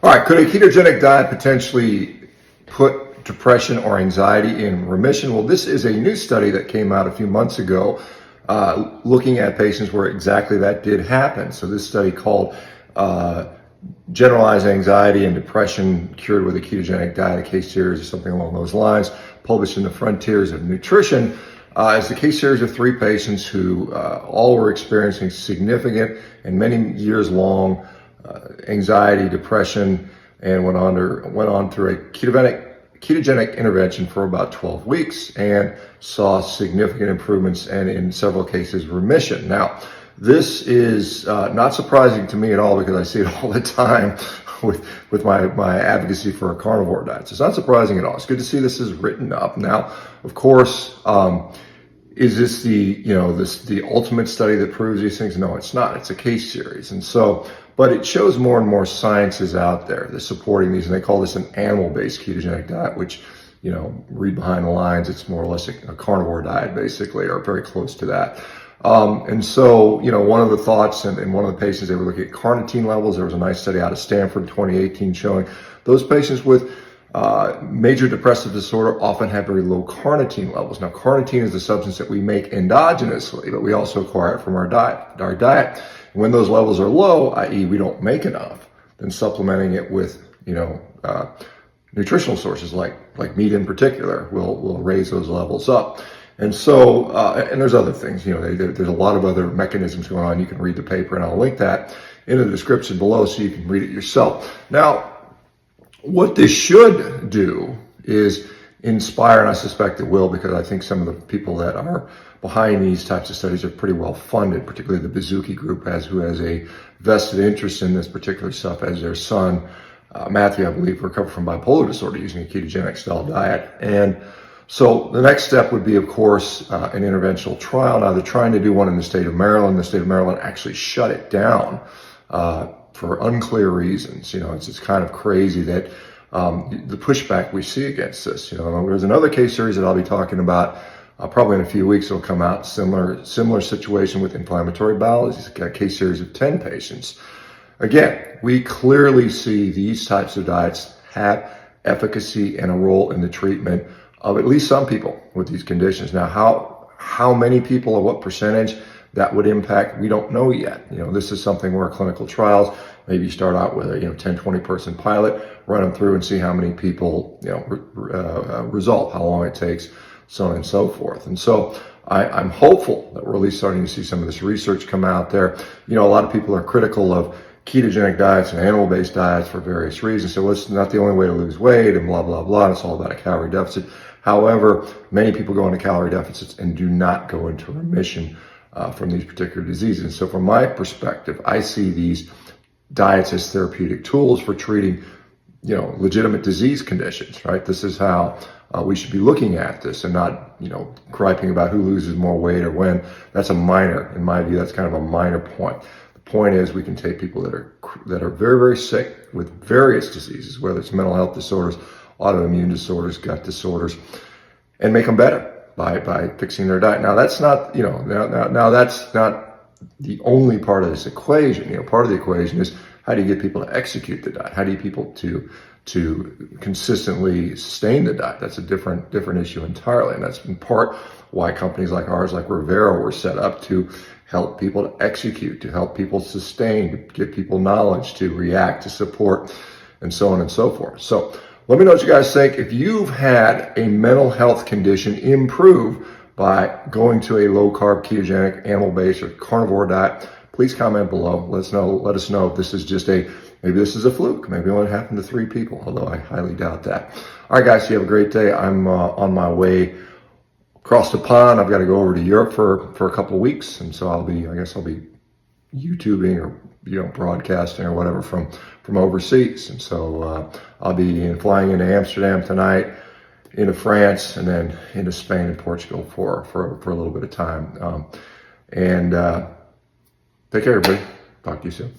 All right, could a ketogenic diet potentially put depression or anxiety in remission? Well, this is a new study that came out a few months ago looking at patients where exactly that did happen. So this study called Generalized Anxiety and Depression Cured with a Ketogenic Diet, a case series or something along those lines, published in the Frontiers of Nutrition. It's a case series of 3 patients who all were experiencing significant and many years long anxiety, depression, and went on through a ketogenic intervention for about 12 weeks and saw significant improvements and in several cases remission. Now, this is not surprising to me at all because I see it all the time with my advocacy for a carnivore diet. So it's not surprising at all. It's good to see this is written up. Now, of course, is this the ultimate study that proves these things? No, it's not. It's a case series. And so, but it shows more and more sciences out there that's supporting these, and they call this an animal-based ketogenic diet, which, read behind the lines, it's more or less a carnivore diet, basically, or very close to that. And so, one of the thoughts, and one of the patients, they were looking at carnitine levels. There was a nice study out of Stanford 2018 showing those patients with major depressive disorder often have very low carnitine levels. Now, carnitine is the substance that we make endogenously, but we also acquire it from our diet. And when those levels are low, i.e. we don't make enough, then supplementing it with, nutritional sources like meat in particular will raise those levels up. And so, and there's other things, there's a lot of other mechanisms going on. You can read the paper, and I'll link that in the description below so you can read it yourself. Now, what this should do is inspire, and I suspect it will, because I think some of the people that are behind these types of studies are pretty well funded, particularly the Bazooki Group, who has a vested interest in this particular stuff, as their son, Matthew, I believe, recovered from bipolar disorder using a ketogenic style diet. And so the next step would be, of course, an interventional trial. Now, they're trying to do one in the state of Maryland. The state of Maryland actually shut it down for unclear reasons. It's kind of crazy that the pushback we see against this. There's another case series that I'll be talking about probably in a few weeks. It'll come out. Similar situation with inflammatory bowel. It's a case series of 10 patients. Again, we clearly see these types of diets have efficacy and a role in the treatment of at least some people with these conditions. Now, how many people or what percentage that would impact, we don't know yet. This is something where clinical trials, maybe you start out with a 10, 20 person pilot, run them through and see how many people result, how long it takes, so on and so forth. And so I'm hopeful that we're at least starting to see some of this research come out there. A lot of people are critical of ketogenic diets and animal-based diets for various reasons. So it's not the only way to lose weight and blah, blah, blah. It's all about a calorie deficit. However, many people go into calorie deficits and do not go into remission from these particular diseases. And so from my perspective, I see these diets as therapeutic tools for treating, legitimate disease conditions, right? This is how we should be looking at this, and not, griping about who loses more weight or when. That's a minor, in my view, that's kind of a minor point. The point is, we can take people that are very, very sick with various diseases, whether it's mental health disorders, autoimmune disorders, gut disorders, and make them better by fixing their diet. Now, that's not, now that's not the only part of this equation. Part of the equation is, how do you get people to execute the diet? How do you get people to consistently sustain the diet? That's a different issue entirely. And that's in part why companies like ours, like Rivera, were set up to help people to execute, to help people sustain, to give people knowledge, to react, to support, and so on and so forth. So let me know what you guys think. If you've had a mental health condition improve by going to a low-carb, ketogenic, animal-based, or carnivore diet, please comment below. Let us know if this is just maybe this is a fluke. Maybe it only happened to 3 people, although I highly doubt that. All right, guys, you have a great day. I'm on my way across the pond. I've got to go over to Europe for a couple of weeks, and so I guess I'll be YouTubing or broadcasting or whatever from overseas. And so I'll be flying into Amsterdam tonight, into France, and then into Spain and Portugal for a little bit of time. Take care, everybody. Talk to you soon.